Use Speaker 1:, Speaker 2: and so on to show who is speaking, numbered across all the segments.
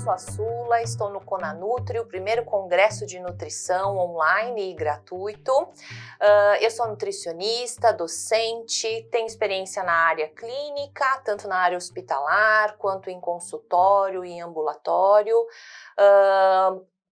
Speaker 1: sou a Sula, estou no Conanutri, o primeiro congresso de nutrição online e gratuito. Eu sou nutricionista, docente, tenho experiência na área clínica, tanto na área hospitalar, quanto em consultório e ambulatório.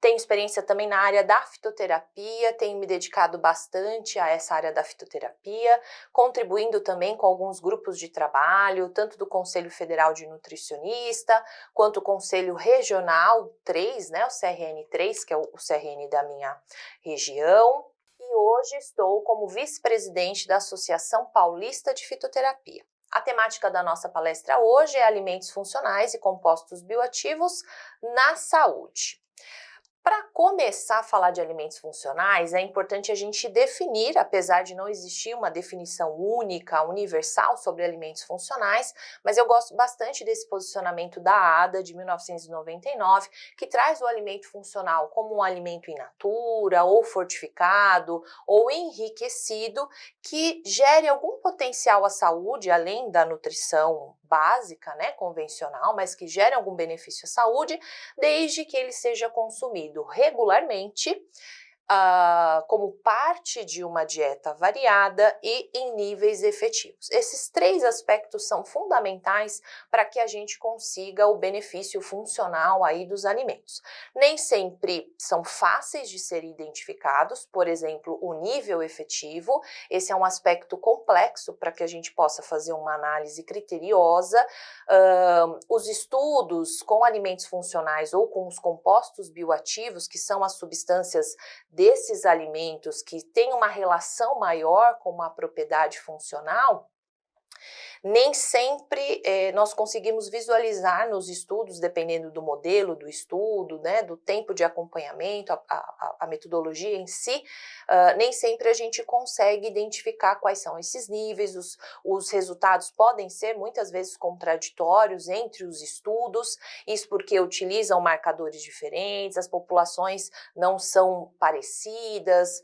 Speaker 1: Tenho experiência também na área da fitoterapia, tenho me dedicado bastante a essa área da fitoterapia, contribuindo também com alguns grupos de trabalho, tanto do Conselho Federal de Nutricionista, quanto o Conselho Regional 3, né, o CRN3, que é o CRN da minha região. E hoje estou como vice-presidente da Associação Paulista de Fitoterapia. A temática da nossa palestra hoje é alimentos funcionais e compostos bioativos na saúde. Para começar a falar de alimentos funcionais, é importante a gente definir, apesar de não existir uma definição única, universal sobre alimentos funcionais, mas eu gosto bastante desse posicionamento da ADA de 1999, que traz o alimento funcional como um alimento in natura, ou fortificado, ou enriquecido, que gere algum potencial à saúde, além da nutrição básica, né, convencional, mas que gere algum benefício à saúde, desde que ele seja consumido regularmente, como parte de uma dieta variada e em níveis efetivos. Esses três aspectos são fundamentais para que a gente consiga o benefício funcional aí dos alimentos. Nem sempre são fáceis de ser identificados, por exemplo, o nível efetivo. Esse é um aspecto complexo para que a gente possa fazer uma análise criteriosa. Os estudos com alimentos funcionais ou com os compostos bioativos, que são as substâncias desses alimentos que têm uma relação maior com uma propriedade funcional, nem sempre nós conseguimos visualizar nos estudos, dependendo do modelo do estudo, né, do tempo de acompanhamento, a metodologia em si, nem sempre a gente consegue identificar quais são esses níveis. Os resultados podem ser muitas vezes contraditórios entre os estudos, isso porque utilizam marcadores diferentes, as populações não são parecidas,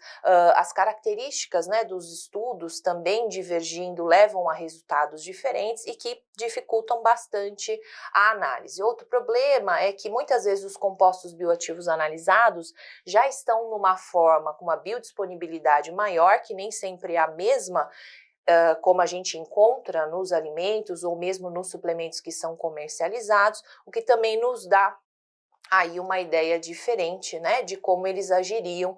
Speaker 1: as características, né, dos estudos também divergindo levam a resultados diferentes e que dificultam bastante a análise. Outro problema é que muitas vezes os compostos bioativos analisados já estão numa forma com uma biodisponibilidade maior, que nem sempre é a mesma como a gente encontra nos alimentos ou mesmo nos suplementos que são comercializados, o que também nos dá aí uma ideia diferente, né, de como eles agiriam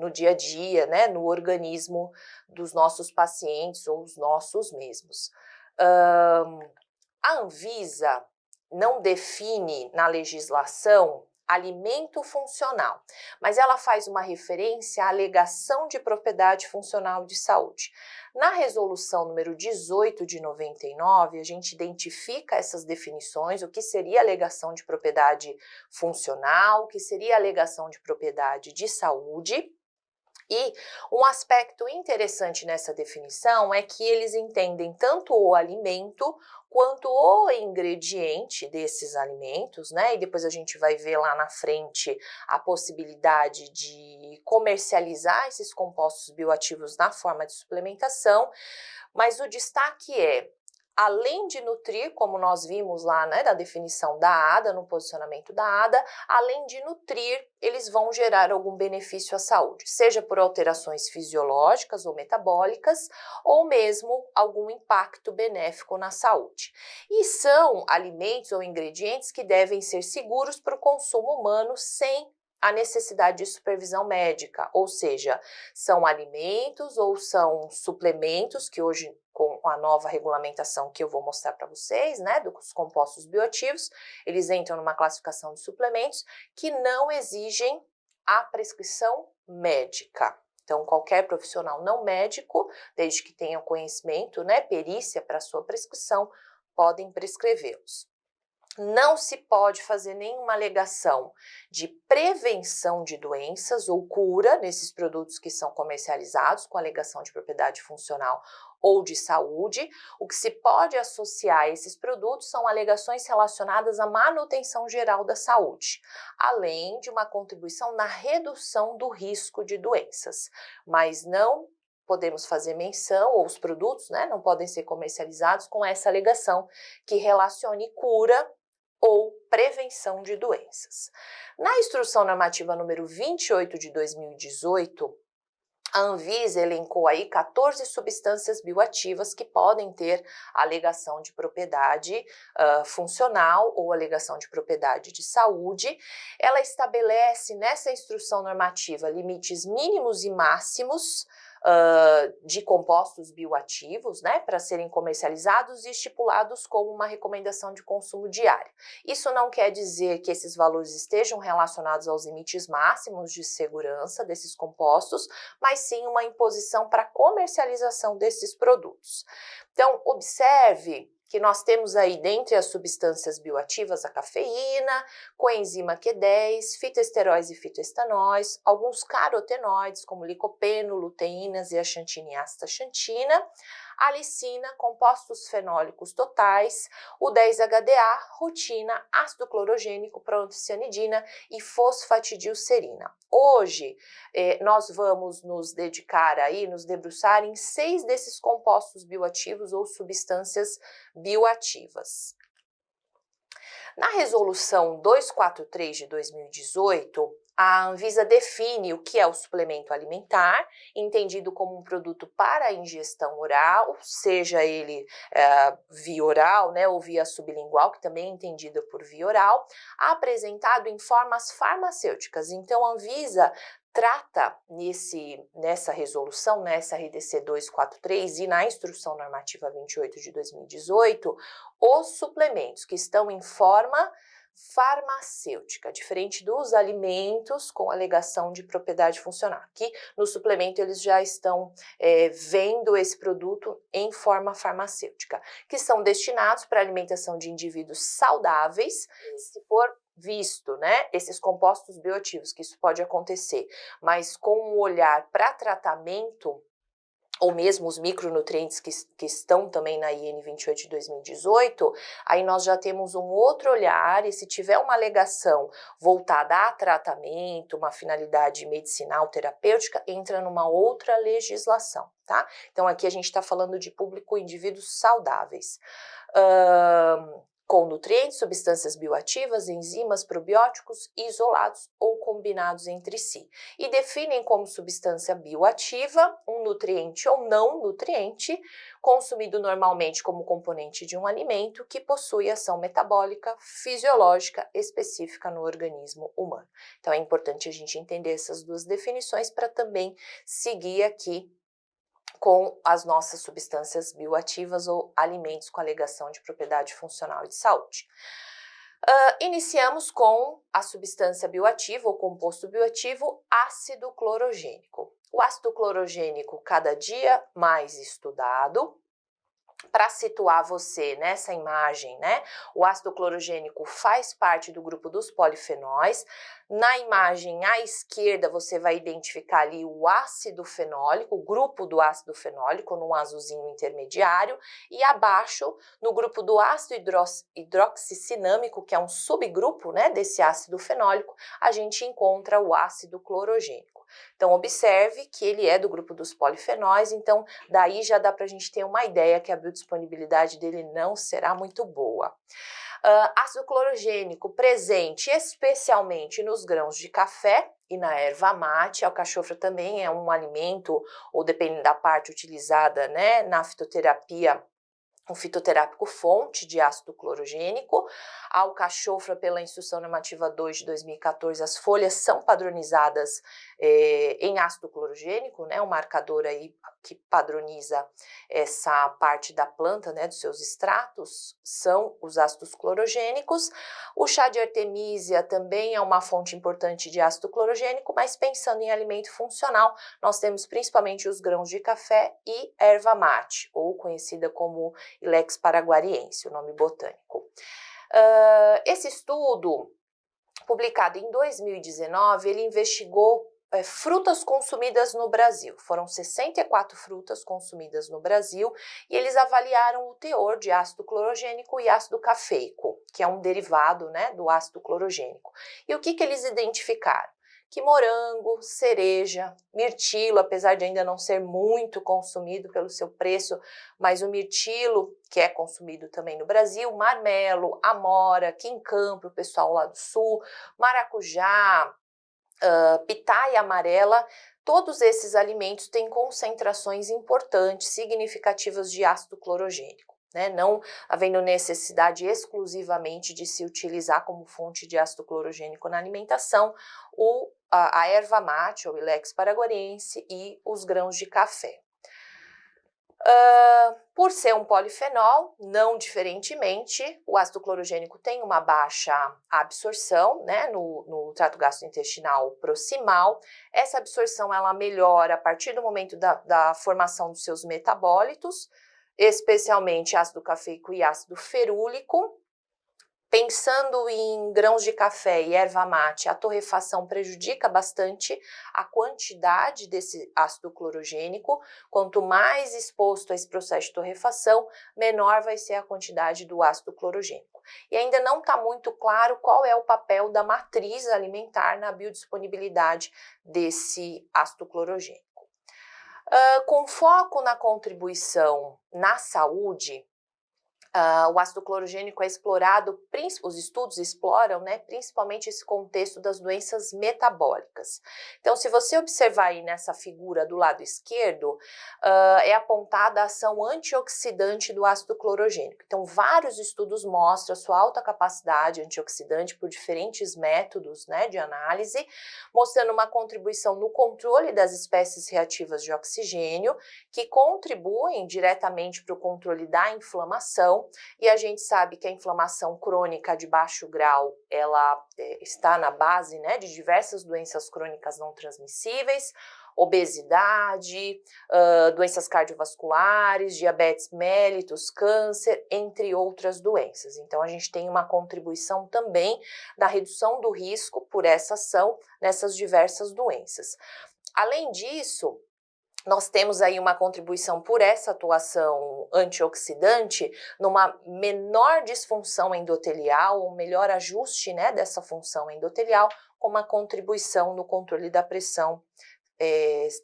Speaker 1: no dia a dia, né, no organismo dos nossos pacientes ou os nossos mesmos. A Anvisa não define na legislação alimento funcional, mas ela faz uma referência à alegação de propriedade funcional de saúde. Na resolução número 18 de 99, a gente identifica essas definições, o que seria alegação de propriedade funcional, o que seria alegação de propriedade de saúde. E um aspecto interessante nessa definição é que eles entendem tanto o alimento quanto o ingrediente desses alimentos, né? E depois a gente vai ver lá na frente a possibilidade de comercializar esses compostos bioativos na forma de suplementação, mas o destaque é, além de nutrir, como nós vimos lá, né, da definição da ADA, no posicionamento da ADA, além de nutrir, eles vão gerar algum benefício à saúde, seja por alterações fisiológicas ou metabólicas, ou mesmo algum impacto benéfico na saúde. E são alimentos ou ingredientes que devem ser seguros para o consumo humano sem a necessidade de supervisão médica, ou seja, são alimentos ou são suplementos que hoje, com a nova regulamentação que eu vou mostrar para vocês, né, dos compostos bioativos, eles entram numa classificação de suplementos que não exigem a prescrição médica. Então, qualquer profissional não médico, desde que tenha conhecimento, né, perícia para sua prescrição, podem prescrevê-los. Não se pode fazer nenhuma alegação de prevenção de doenças ou cura nesses produtos que são comercializados com alegação de propriedade funcional ou de saúde. O que se pode associar a esses produtos são alegações relacionadas à manutenção geral da saúde, além de uma contribuição na redução do risco de doenças, mas não podemos fazer menção, ou os produtos, né, não podem ser comercializados com essa alegação que relacione cura ou prevenção de doenças. Na Instrução Normativa número 28 de 2018, a Anvisa elencou aí 14 substâncias bioativas que podem ter alegação de propriedade funcional ou alegação de propriedade de saúde. Ela estabelece nessa instrução normativa limites mínimos e máximos de compostos bioativos, né, para serem comercializados e estipulados como uma recomendação de consumo diário. Isso não quer dizer que esses valores estejam relacionados aos limites máximos de segurança desses compostos, mas sim uma imposição para comercialização desses produtos. Então, observe que nós temos aí, dentre as substâncias bioativas, a cafeína, coenzima Q10, fitoesteróis e fitoestanóis, alguns carotenoides, como licopeno, luteínas e a xantina e astaxantina, alicina, compostos fenólicos totais, o 10-HDA, rutina, ácido clorogênico, proantocianidina e fosfatidilcerina. Hoje, nós vamos nos dedicar aí, nos debruçar em 6 desses compostos bioativos ou substâncias bioativas. Na resolução 243 de 2018, a Anvisa define o que é o suplemento alimentar, entendido como um produto para ingestão oral, seja ele via oral, né, ou via sublingual, que também é entendida por via oral, apresentado em formas farmacêuticas. Então, a Anvisa trata nessa resolução, nessa RDC 243 e na Instrução Normativa 28 de 2018, os suplementos que estão em forma farmacêutica, diferente dos alimentos com alegação de propriedade funcional. Aqui no suplemento eles já estão vendo esse produto em forma farmacêutica, que são destinados para alimentação de indivíduos saudáveis. Se for visto, né, esses compostos bioativos, que isso pode acontecer, mas com um olhar para tratamento, ou mesmo os micronutrientes que estão também na IN 28 de 2018, aí nós já temos um outro olhar, e se tiver uma alegação voltada a tratamento, uma finalidade medicinal, terapêutica, entra numa outra legislação, tá? Então aqui a gente está falando de público indivíduos saudáveis. Com nutrientes, substâncias bioativas, enzimas, probióticos, isolados ou combinados entre si. E definem como substância bioativa um nutriente ou não nutriente, consumido normalmente como componente de um alimento que possui ação metabólica, fisiológica específica no organismo humano. Então é importante a gente entender essas duas definições para também seguir aqui com as nossas substâncias bioativas ou alimentos com alegação de propriedade funcional e de saúde. Iniciamos com a substância bioativa ou composto bioativo ácido clorogênico. O ácido clorogênico cada dia mais estudado. Para situar você nessa imagem, né, o ácido clorogênico faz parte do grupo dos polifenóis. Na imagem à esquerda você vai identificar ali o ácido fenólico, o grupo do ácido fenólico, num azulzinho intermediário, e abaixo, no grupo do ácido hidroxicinâmico, que é um subgrupo, né, desse ácido fenólico, a gente encontra o ácido clorogênico. Então, observe que ele é do grupo dos polifenóis, então daí já dá para a gente ter uma ideia que a biodisponibilidade dele não será muito boa. Ácido clorogênico presente especialmente nos grãos de café e na erva mate. A alcachofra também é um alimento, ou dependendo da parte utilizada, né, na fitoterapia, um fitoterápico fonte de ácido clorogênico. A alcachofra, pela Instrução Normativa 2 de 2014, as folhas são padronizadas em ácido clorogênico, né, um marcador aí que padroniza essa parte da planta, né, dos seus extratos, são os ácidos clorogênicos. O chá de artemisia também é uma fonte importante de ácido clorogênico, mas pensando em alimento funcional, nós temos principalmente os grãos de café e erva mate, ou conhecida como Ilex paraguariense, o nome botânico. Esse estudo, publicado em 2019, ele investigou frutas consumidas no Brasil. Foram 64 frutas consumidas no Brasil e eles avaliaram o teor de ácido clorogênico e ácido cafeico, que é um derivado, né, do ácido clorogênico. E o que eles identificaram? que morango, cereja, mirtilo, apesar de ainda não ser muito consumido pelo seu preço, mas o mirtilo, que é consumido também no Brasil, marmelo, amora, quincã para o pessoal lá do sul, maracujá, pitaia amarela, todos esses alimentos têm concentrações importantes, significativas de ácido clorogênico, né? Não havendo necessidade exclusivamente de se utilizar como fonte de ácido clorogênico na alimentação a erva mate, ou Ilex paraguariense, e os grãos de café. Por ser um polifenol, não diferentemente, o ácido clorogênico tem uma baixa absorção, né, no trato gastrointestinal proximal. Essa absorção ela melhora a partir do momento da formação dos seus metabólitos, especialmente ácido cafeico e ácido ferúlico. Pensando em grãos de café e erva mate, a torrefação prejudica bastante a quantidade desse ácido clorogênico. Quanto mais exposto a esse processo de torrefação, menor vai ser a quantidade do ácido clorogênico. E ainda não está muito claro qual é o papel da matriz alimentar na biodisponibilidade desse ácido clorogênico. Com foco na contribuição na saúde, o ácido clorogênico é explorado, os estudos exploram, né, principalmente esse contexto das doenças metabólicas. Então, se você observar aí nessa figura do lado esquerdo, é apontada a ação antioxidante do ácido clorogênico. Então, vários estudos mostram a sua alta capacidade antioxidante por diferentes métodos, né, de análise, mostrando uma contribuição no controle das espécies reativas de oxigênio, que contribuem diretamente para o controle da inflamação. E a gente sabe que a inflamação crônica de baixo grau, ela está na base, né, de diversas doenças crônicas não transmissíveis, obesidade, doenças cardiovasculares, diabetes mellitus, câncer, entre outras doenças. Então, a gente tem uma contribuição também na redução do risco por essa ação nessas diversas doenças. Além disso, nós temos aí uma contribuição por essa atuação antioxidante numa menor disfunção endotelial, um melhor ajuste, né, dessa função endotelial, com uma contribuição no controle da pressão,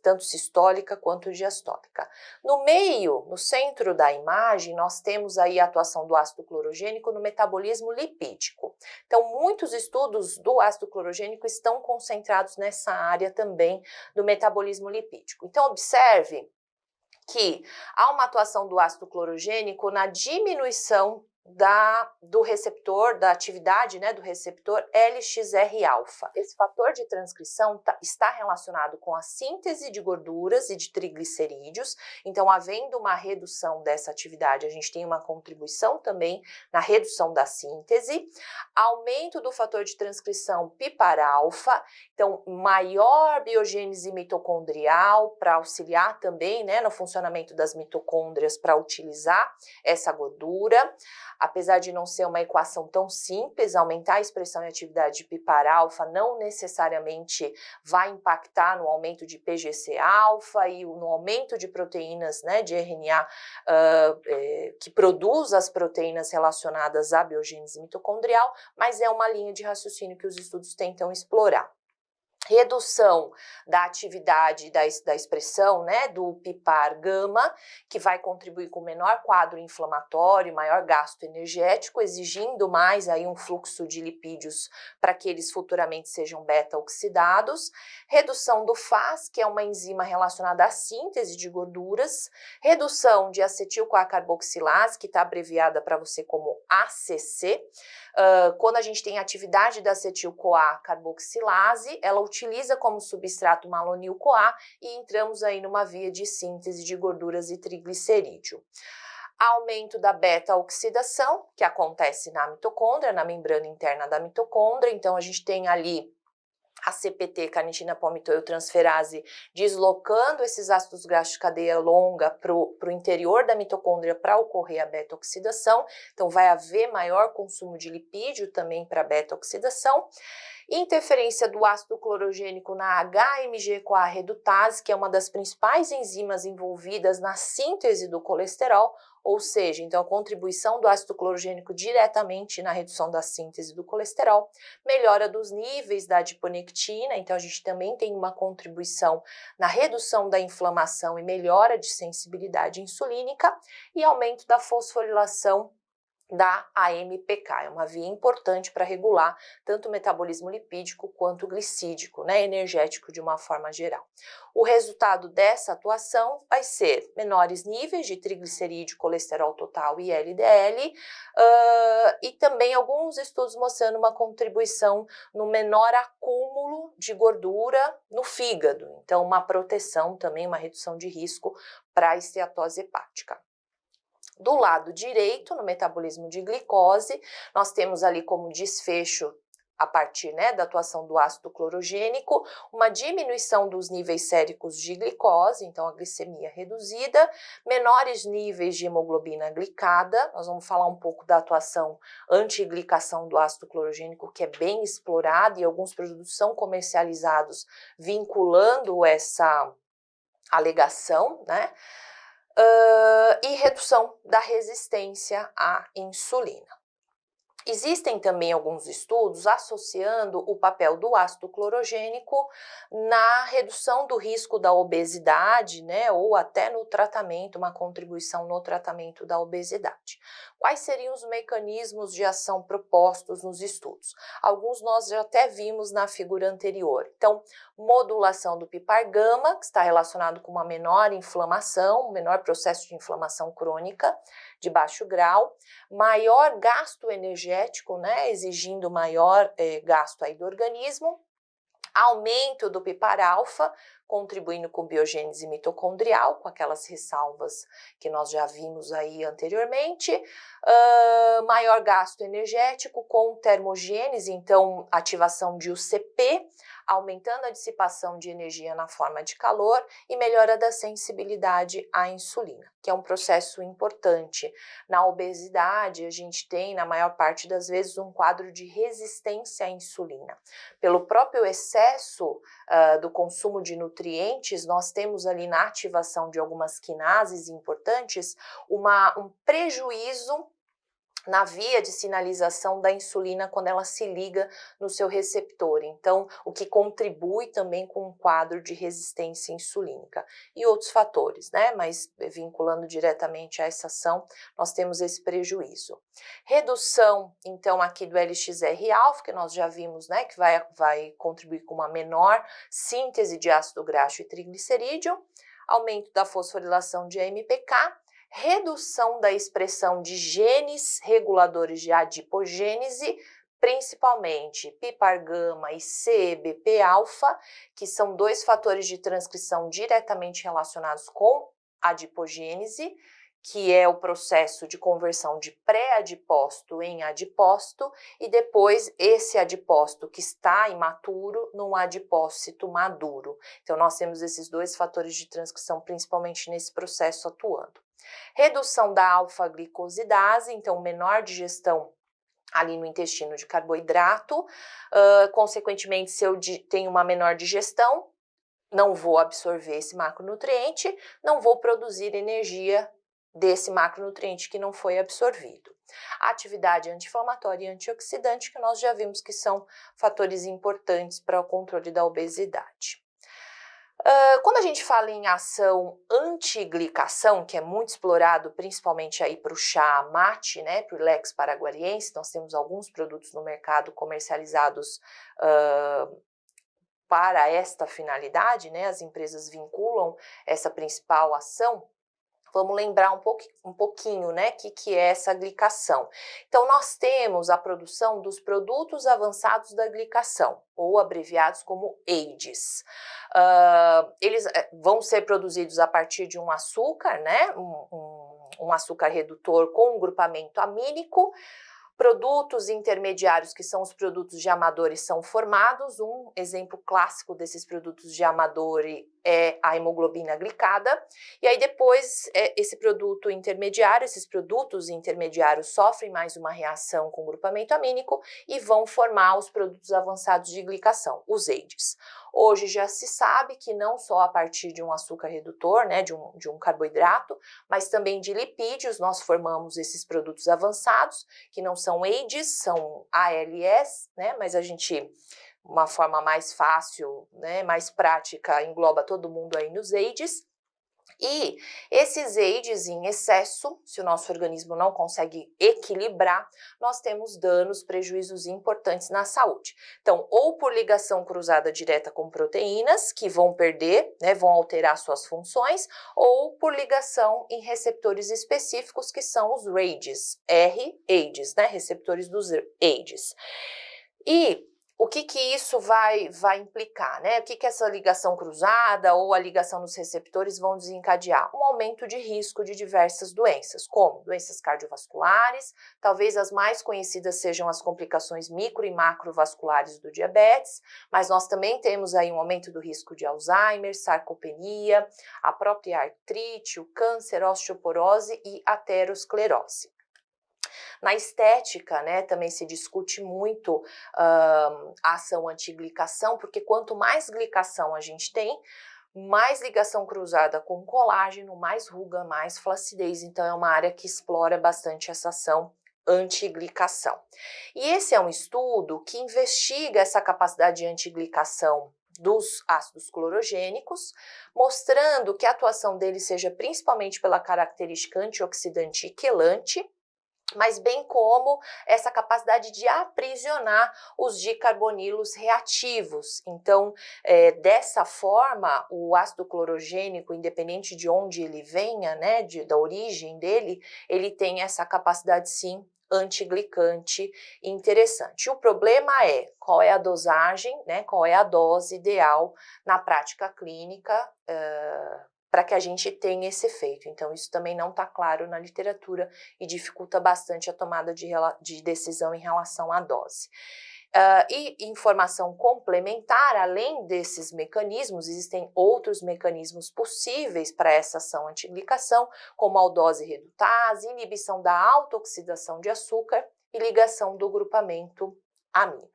Speaker 1: tanto sistólica quanto diastólica. No meio, no centro da imagem, nós temos aí a atuação do ácido clorogênico no metabolismo lipídico. Então, muitos estudos do ácido clorogênico estão concentrados nessa área também do metabolismo lipídico. Então, observe que há uma atuação do ácido clorogênico na diminuição do receptor, da atividade, né, do receptor LXR-alfa. Esse fator de transcrição está relacionado com a síntese de gorduras e de triglicerídeos, então, havendo uma redução dessa atividade, a gente tem uma contribuição também na redução da síntese, aumento do fator de transcrição PIPAR-alfa, então, maior biogênese mitocondrial para auxiliar também, né, no funcionamento das mitocôndrias para utilizar essa gordura. Apesar de não ser uma equação tão simples, aumentar a expressão e atividade de PIPAR-alfa não necessariamente vai impactar no aumento de PGC-alfa e no aumento de proteínas, né, de RNA que produz as proteínas relacionadas à biogênese mitocondrial, mas é uma linha de raciocínio que os estudos tentam explorar. Redução da atividade da expressão, né, do PIPAR-gama, que vai contribuir com menor quadro inflamatório, maior gasto energético, exigindo mais aí um fluxo de lipídios para que eles futuramente sejam beta-oxidados. Redução do FAS, que é uma enzima relacionada à síntese de gorduras. Redução de acetil-CoA-carboxilase, que está abreviada para você como ACC. Quando a gente tem atividade da acetil-CoA-carboxilase, ela utiliza como substrato malonil-CoA e entramos aí numa via de síntese de gorduras e triglicerídeo. Aumento da beta-oxidação, que acontece na mitocôndria, na membrana interna da mitocôndria, então a gente tem ali a CPT, carnitina palmitoiltransferase, deslocando esses ácidos graxos de cadeia longa para o interior da mitocôndria para ocorrer a beta-oxidação. Então, vai haver maior consumo de lipídio também para beta-oxidação. Interferência do ácido clorogênico na HMG-CoA redutase, que é uma das principais enzimas envolvidas na síntese do colesterol, ou seja, então a contribuição do ácido clorogênico diretamente na redução da síntese do colesterol, melhora dos níveis da adiponectina, então a gente também tem uma contribuição na redução da inflamação e melhora de sensibilidade insulínica e aumento da fosforilação da AMPK, é uma via importante para regular tanto o metabolismo lipídico quanto o glicídico, né, energético de uma forma geral. O resultado dessa atuação vai ser menores níveis de triglicerídeo, colesterol total e LDL, e também alguns estudos mostrando uma contribuição no menor acúmulo de gordura no fígado, então uma proteção também, uma redução de risco para a esteatose hepática. Do lado direito, no metabolismo de glicose, nós temos ali como desfecho, a partir, né, da atuação do ácido clorogênico, uma diminuição dos níveis séricos de glicose, então a glicemia reduzida, menores níveis de hemoglobina glicada, nós vamos falar um pouco da atuação anti-glicação do ácido clorogênico, que é bem explorada e alguns produtos são comercializados vinculando essa alegação, né? E redução da resistência à insulina. Existem também alguns estudos associando o papel do ácido clorogênico na redução do risco da obesidade, né, ou até no tratamento, uma contribuição no tratamento da obesidade. Quais seriam os mecanismos de ação propostos nos estudos? Alguns nós já até vimos na figura anterior. Então, modulação do PPAR-gama, que está relacionado com uma menor inflamação, um menor processo de inflamação crônica de baixo grau, maior gasto energético, né, exigindo maior gasto aí do organismo, aumento do PPAR-alfa, contribuindo com biogênese mitocondrial, com aquelas ressalvas que nós já vimos aí anteriormente, maior gasto energético com termogênese, então ativação de UCP, aumentando a dissipação de energia na forma de calor e melhora da sensibilidade à insulina, que é um processo importante. Na obesidade, a gente tem, na maior parte das vezes, um quadro de resistência à insulina. Pelo próprio excesso do consumo de nutrientes, nós temos ali na ativação de algumas quinases importantes um prejuízo na via de sinalização da insulina quando ela se liga no seu receptor. Então, o que contribui também com um quadro de resistência insulínica. E outros fatores, né? Mas vinculando diretamente a essa ação, nós temos esse prejuízo. Redução, então, aqui do LXR-alfa, que nós já vimos, né? Que vai contribuir com uma menor síntese de ácido graxo e triglicerídeo, aumento da fosforilação de AMPK, redução da expressão de genes reguladores de adipogênese, principalmente PPAR-gama e CEBP-alfa, que são dois fatores de transcrição diretamente relacionados com adipogênese, que é o processo de conversão de pré-adipócito em adipócito, e depois esse adipócito que está imaturo num adipócito maduro. Então, nós temos esses dois fatores de transcrição, principalmente nesse processo atuando. Redução da alfa-glicosidase, então menor digestão ali no intestino de carboidrato, consequentemente, se eu tenho uma menor digestão, não vou absorver esse macronutriente, não vou produzir energia desse macronutriente que não foi absorvido. A atividade anti-inflamatória e antioxidante, que nós já vimos que são fatores importantes para o controle da obesidade. Quando a gente fala em ação anti-glicação, que é muito explorado principalmente aí para o chá mate, né, para o Ilex paraguariense, nós temos alguns produtos no mercado comercializados para esta finalidade, né, as empresas vinculam essa principal ação. Vamos lembrar um pouquinho, né, que é essa glicação. Então, nós temos a produção dos produtos avançados da glicação, ou abreviados como AIDs. Eles vão ser produzidos a partir de um açúcar, né, um açúcar redutor com um grupamento amínico. Produtos intermediários, que são os produtos de Amadori, são formados. Um exemplo clássico desses produtos de Amadori é a hemoglobina glicada, e aí depois esses produtos intermediários sofrem mais uma reação com grupamento amínico e vão formar os produtos avançados de glicação, os AIDs. Hoje já se sabe que não só a partir de um açúcar redutor, né, de um carboidrato, mas também de lipídios nós formamos esses produtos avançados, que não são AIDs, são ALS, né, mas uma forma mais fácil, né, mais prática, engloba todo mundo aí nos AIDs. E esses AIDs em excesso, se o nosso organismo não consegue equilibrar, nós temos danos, prejuízos importantes na saúde. Então, ou por ligação cruzada direta com proteínas, que vão perder, né, vão alterar suas funções, ou por ligação em receptores específicos, que são os RAGEs, RAGEs, né, receptores dos AIDs. E o que isso vai implicar, né? O que essa ligação cruzada ou a ligação nos receptores vão desencadear? Um aumento de risco de diversas doenças, como doenças cardiovasculares, talvez as mais conhecidas sejam as complicações micro e macrovasculares do diabetes, mas nós também temos aí um aumento do risco de Alzheimer, sarcopenia, a própria artrite, o câncer, osteoporose e aterosclerose. Na estética, né, também se discute muito a ação antiglicação, porque quanto mais glicação a gente tem, mais ligação cruzada com colágeno, mais ruga, mais flacidez. Então, é uma área que explora bastante essa ação antiglicação. E esse é um estudo que investiga essa capacidade de antiglicação dos ácidos clorogênicos, mostrando que a atuação deles seja principalmente pela característica antioxidante e quelante, mas bem como essa capacidade de aprisionar os dicarbonilos reativos. Então, dessa forma, o ácido clorogênico, independente de onde ele venha, né, da origem dele, ele tem essa capacidade, sim, antiglicante interessante. O problema é qual é a dosagem, né, qual é a dose ideal na prática clínica, para que a gente tenha esse efeito. Então, isso também não está claro na literatura e dificulta bastante a tomada de decisão em relação à dose. E informação complementar, além desses mecanismos, existem outros mecanismos possíveis para essa ação antiglicação, como a aldose redutase, inibição da autooxidação de açúcar e ligação do grupamento amino.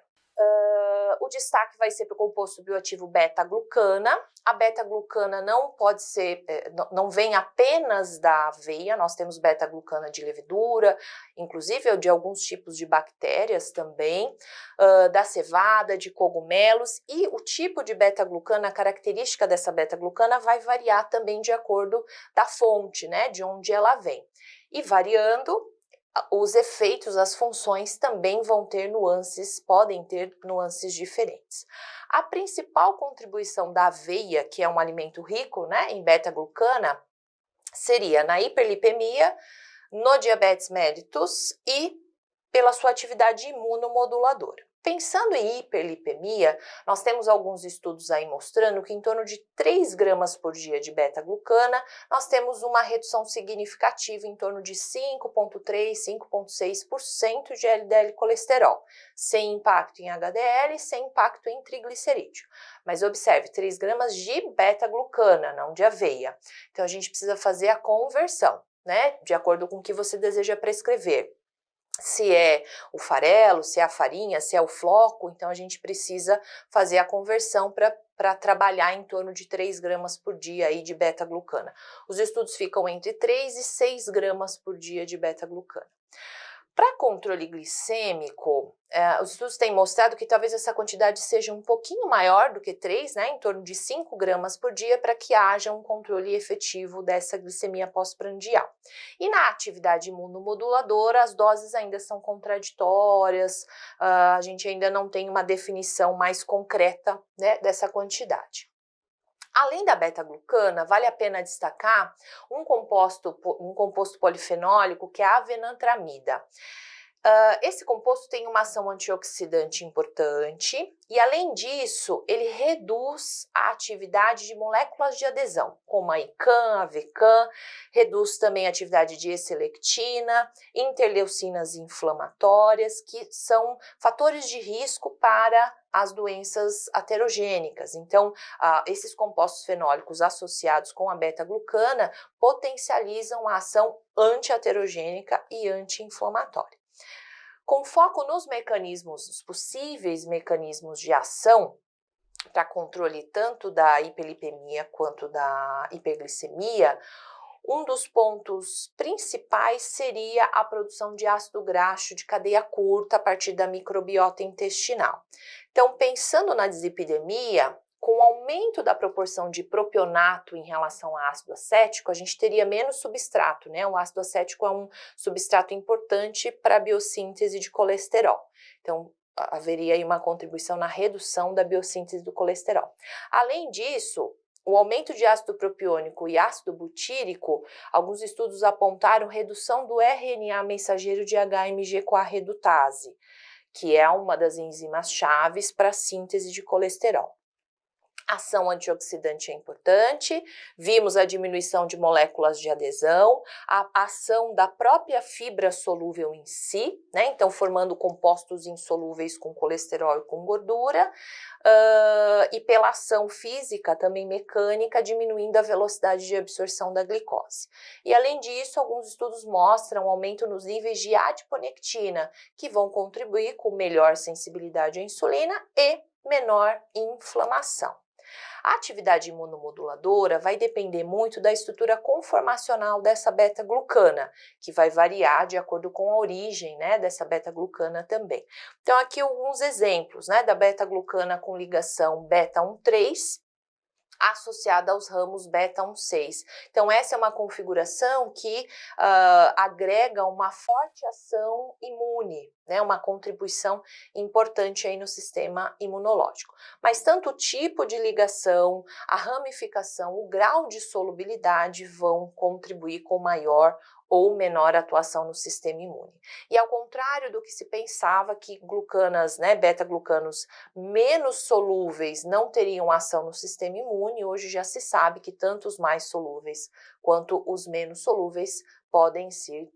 Speaker 1: O destaque vai ser para o composto bioativo beta-glucana. A beta-glucana não pode ser, não vem apenas da aveia, nós temos beta-glucana de levedura, inclusive de alguns tipos de bactérias também, da cevada, de cogumelos, e o tipo de beta-glucana, a característica dessa beta-glucana vai variar também de acordo da fonte, né, de onde ela vem. E variando, os efeitos, as funções também vão ter nuances, podem ter nuances diferentes. A principal contribuição da aveia, que é um alimento rico, né, em beta-glucana, seria na hiperlipemia, no diabetes mellitus e pela sua atividade imunomoduladora. Pensando em hiperlipemia, nós temos alguns estudos aí mostrando que em torno de 3 gramas por dia de beta-glucana, nós temos uma redução significativa em torno de 5,3, 5,6% de LDL colesterol, sem impacto em HDL, sem impacto em triglicerídeo. Mas observe, 3 gramas de beta-glucana, não de aveia. Então a gente precisa fazer a conversão, né, de acordo com o que você deseja prescrever. Se é o farelo, se é a farinha, se é o floco, então a gente precisa fazer a conversão para trabalhar em torno de 3 gramas por dia aí de beta-glucana. Os estudos ficam entre 3 e 6 gramas por dia de beta-glucana. Para controle glicêmico, os estudos têm mostrado que talvez essa quantidade seja um pouquinho maior do que 3, né, em torno de 5 gramas por dia, para que haja um controle efetivo dessa glicemia pós-prandial. E na atividade imunomoduladora, as doses ainda são contraditórias, a gente ainda não tem uma definição mais concreta, né, dessa quantidade. Além da beta-glucana, vale a pena destacar um composto polifenólico que é a avenantramida. Esse composto tem uma ação antioxidante importante e, além disso, ele reduz a atividade de moléculas de adesão, como a ICAM, a VCAM, reduz também a atividade de E-selectina, interleucinas inflamatórias, que são fatores de risco para as doenças aterogênicas. Então, esses compostos fenólicos associados com a beta-glucana potencializam a ação anti-aterogênica e anti-inflamatória. Com foco nos mecanismos, os possíveis mecanismos de ação para controle tanto da hiperlipemia quanto da hiperglicemia, um dos pontos principais seria a produção de ácido graxo de cadeia curta a partir da microbiota intestinal. Então, pensando na dislipidemia, com o aumento da proporção de propionato em relação ao ácido acético, a gente teria menos substrato, né? O ácido acético é um substrato importante para a biossíntese de colesterol. Então, haveria aí uma contribuição na redução da biossíntese do colesterol. Além disso, o aumento de ácido propiônico e ácido butírico, alguns estudos apontaram redução do RNA mensageiro de HMG-CoA redutase, que é uma das enzimas chaves para a síntese de colesterol. Ação antioxidante é importante, vimos a diminuição de moléculas de adesão, a ação da própria fibra solúvel em si, né? Então formando compostos insolúveis com colesterol e com gordura, e pela ação física, também mecânica, diminuindo a velocidade de absorção da glicose. E além disso, alguns estudos mostram um aumento nos níveis de adiponectina, que vão contribuir com melhor sensibilidade à insulina e menor inflamação. A atividade imunomoduladora vai depender muito da estrutura conformacional dessa beta-glucana, que vai variar de acordo com a origem, né, dessa beta-glucana também. Então, aqui alguns exemplos, né, da beta-glucana com ligação beta-1,3, associada aos ramos beta-1,6. Então, essa é uma configuração que agrega uma forte ação imune, né, uma contribuição importante aí no sistema imunológico. Mas tanto o tipo de ligação, a ramificação, o grau de solubilidade vão contribuir com maior ou menor atuação no sistema imune. E ao contrário do que se pensava que glucanas, né, beta-glucanos menos solúveis não teriam ação no sistema imune, hoje já se sabe que tanto os mais solúveis quanto os menos solúveis podem sim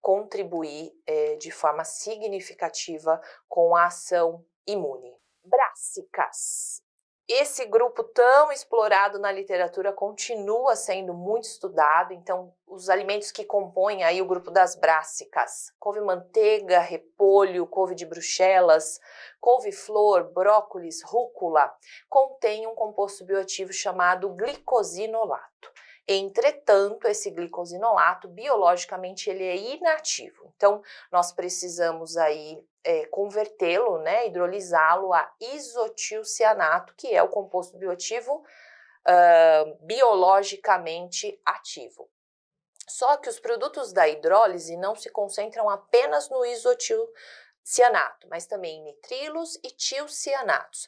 Speaker 1: contribuir de forma significativa com a ação imune. Brássicas. Esse grupo tão explorado na literatura continua sendo muito estudado, então os alimentos que compõem aí o grupo das brássicas, couve-manteiga, repolho, couve de Bruxelas, couve-flor, brócolis, rúcula, contêm um composto bioativo chamado glicosinolato. Entretanto, esse glicosinolato, biologicamente, ele é inativo. Então, nós precisamos aí convertê-lo, né, hidrolisá-lo a isotilcianato, que é o composto bioativo biologicamente ativo. Só que os produtos da hidrólise não se concentram apenas no isotilcianato, mas também em nitrilos e tilcianatos.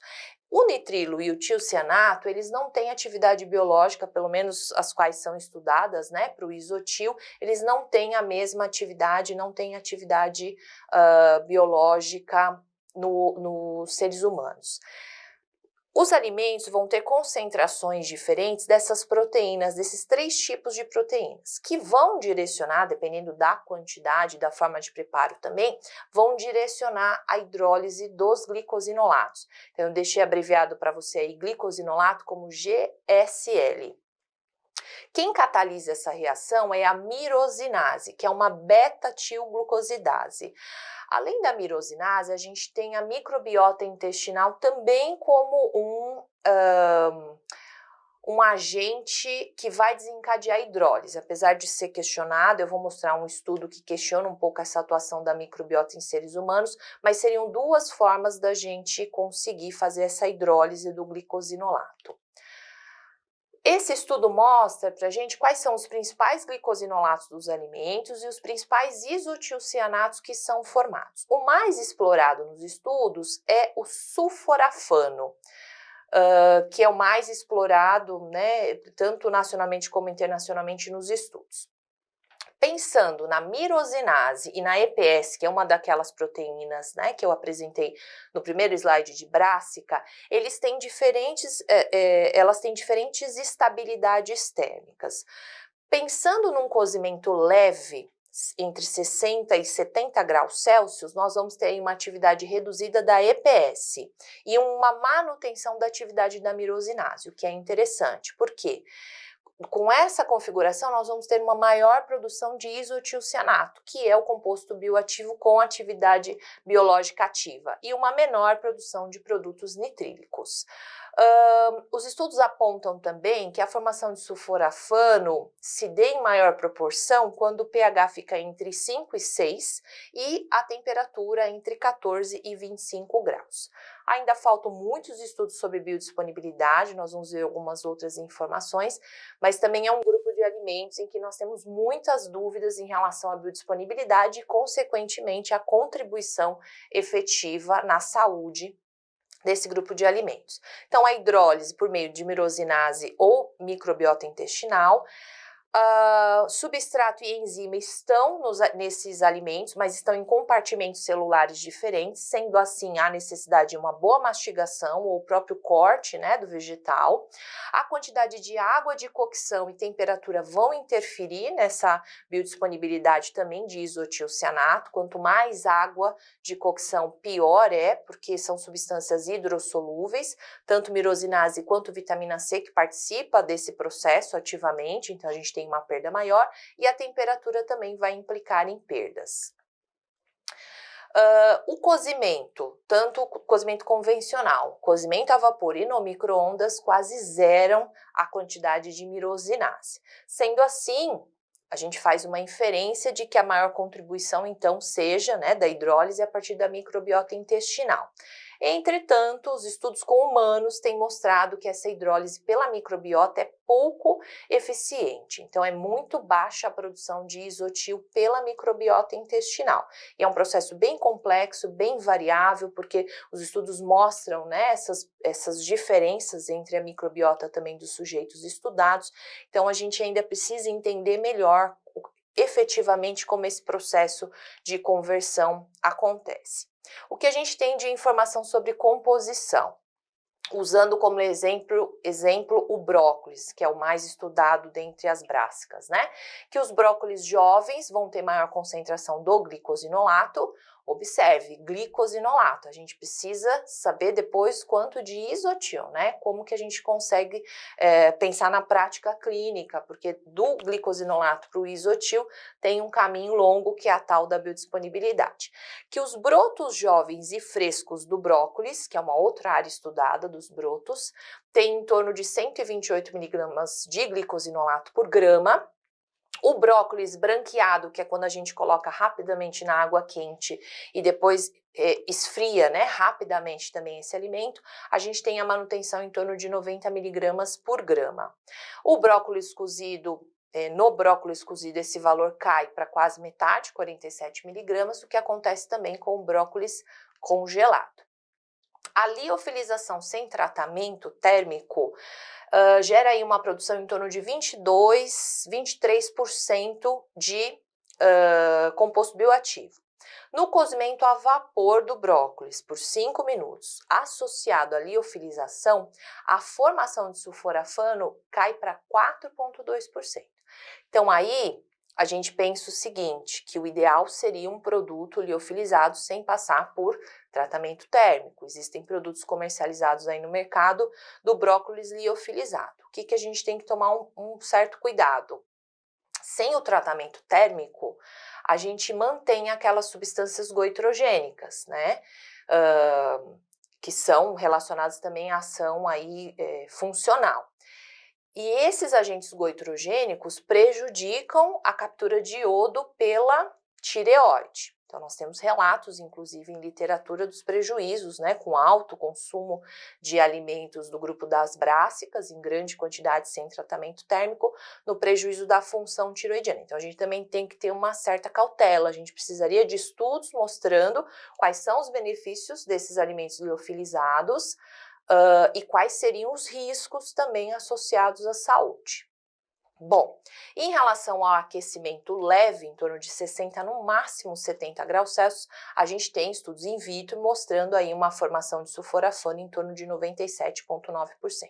Speaker 1: O nitrilo e o tilcianato, eles não têm atividade biológica, pelo menos as quais são estudadas, né, para o isotil, eles não têm a mesma atividade, não têm atividade biológica nos seres humanos. Os alimentos vão ter concentrações diferentes dessas proteínas, desses 3 tipos de proteínas, que vão direcionar, dependendo da quantidade, da forma de preparo também, vão direcionar a hidrólise dos glicosinolatos. Então, eu deixei abreviado para você aí glicosinolato como GSL. Quem catalisa essa reação é a mirosinase, que é uma beta-tilglucosidase. Além da mirosinase, a gente tem a microbiota intestinal também como um agente que vai desencadear a hidrólise. Apesar de ser questionado, eu vou mostrar um estudo que questiona um pouco essa atuação da microbiota em seres humanos, mas seriam 2 formas da gente conseguir fazer essa hidrólise do glicosinolato. Esse estudo mostra para a gente quais são os principais glicosinolatos dos alimentos e os principais isotilcianatos que são formados. O mais explorado nos estudos é o sulforafano, que é o mais explorado, né, tanto nacionalmente como internacionalmente nos estudos. Pensando na mirosinase e na EPS, que é uma daquelas proteínas, né, que eu apresentei no primeiro slide de Brássica, elas têm diferentes estabilidades térmicas. Pensando num cozimento leve, entre 60 e 70 graus Celsius, nós vamos ter uma atividade reduzida da EPS e uma manutenção da atividade da mirosinase, o que é interessante. Por quê? Com essa configuração, nós vamos ter uma maior produção de isotiocianato, que é o composto bioativo com atividade biológica ativa, e uma menor produção de produtos nitrílicos. Os estudos apontam também que a formação de sulforafano se dê em maior proporção quando o pH fica entre 5 e 6 e a temperatura entre 14 e 25 graus. Ainda faltam muitos estudos sobre biodisponibilidade, nós vamos ver algumas outras informações, mas também é um grupo de alimentos em que nós temos muitas dúvidas em relação à biodisponibilidade e, consequentemente, a contribuição efetiva na saúde desse grupo de alimentos. Então, a hidrólise por meio de mirosinase ou microbiota intestinal, substrato e enzima estão nesses alimentos, mas estão em compartimentos celulares diferentes, sendo assim há necessidade de uma boa mastigação ou o próprio corte, né, do vegetal. A quantidade de água de cocção e temperatura vão interferir nessa biodisponibilidade também de isotiocianato. Quanto mais água de cocção, pior é, porque são substâncias hidrossolúveis, tanto mirosinase quanto vitamina C que participa desse processo ativamente, então a gente tem uma perda maior e a temperatura também vai implicar em perdas. O cozimento, tanto o cozimento convencional, cozimento a vapor e no micro-ondas quase zeram a quantidade de mirosinase. Sendo assim, a gente faz uma inferência de que a maior contribuição então seja, né, da hidrólise a partir da microbiota intestinal. Entretanto, os estudos com humanos têm mostrado que essa hidrólise pela microbiota é pouco eficiente. Então, é muito baixa a produção de isotil pela microbiota intestinal. E é um processo bem complexo, bem variável, porque os estudos mostram, né, essas diferenças entre a microbiota também dos sujeitos estudados. Então, a gente ainda precisa entender melhor efetivamente como esse processo de conversão acontece. O que a gente tem de informação sobre composição? Usando como exemplo o brócolis, que é o mais estudado dentre as brássicas, né? Que os brócolis jovens vão ter maior concentração do glicosinolato. Observe, glicosinolato, a gente precisa saber depois quanto de isotil, né? Como que a gente consegue pensar na prática clínica, porque do glicosinolato para o isotil tem um caminho longo que é a tal da biodisponibilidade. Que os brotos jovens e frescos do brócolis, que é uma outra área estudada dos brotos, tem em torno de 128 miligramas de glicosinolato por grama. O brócolis branqueado, que é quando a gente coloca rapidamente na água quente e depois esfria, né, rapidamente também esse alimento, a gente tem a manutenção em torno de 90 miligramas por grama. O brócolis cozido, no brócolis cozido esse valor cai para quase metade, 47 miligramas, o que acontece também com o brócolis congelado. A liofilização sem tratamento térmico gera aí uma produção em torno de 22, 23% de composto bioativo. No cozimento a vapor do brócolis por 5 minutos, associado à liofilização, a formação de sulforafano cai para 4,2%. Então aí a gente pensa o seguinte, que o ideal seria um produto liofilizado sem passar por tratamento térmico. Existem produtos comercializados aí no mercado do brócolis liofilizado. O que a gente tem que tomar um certo cuidado? Sem o tratamento térmico, a gente mantém aquelas substâncias goitrogênicas, né? Que são relacionadas também à ação aí, funcional. E esses agentes goitrogênicos prejudicam a captura de iodo pela tireoide. Então, nós temos relatos, inclusive, em literatura dos prejuízos, né, com alto consumo de alimentos do grupo das brássicas, em grande quantidade, sem tratamento térmico, no prejuízo da função tiroidiana. Então, a gente também tem que ter uma certa cautela, a gente precisaria de estudos mostrando quais são os benefícios desses alimentos liofilizados, e quais seriam os riscos também associados à saúde. Bom, em relação ao aquecimento leve, em torno de 60, no máximo 70 graus Celsius, a gente tem estudos in vitro mostrando aí uma formação de sulforafano em torno de 97,9%.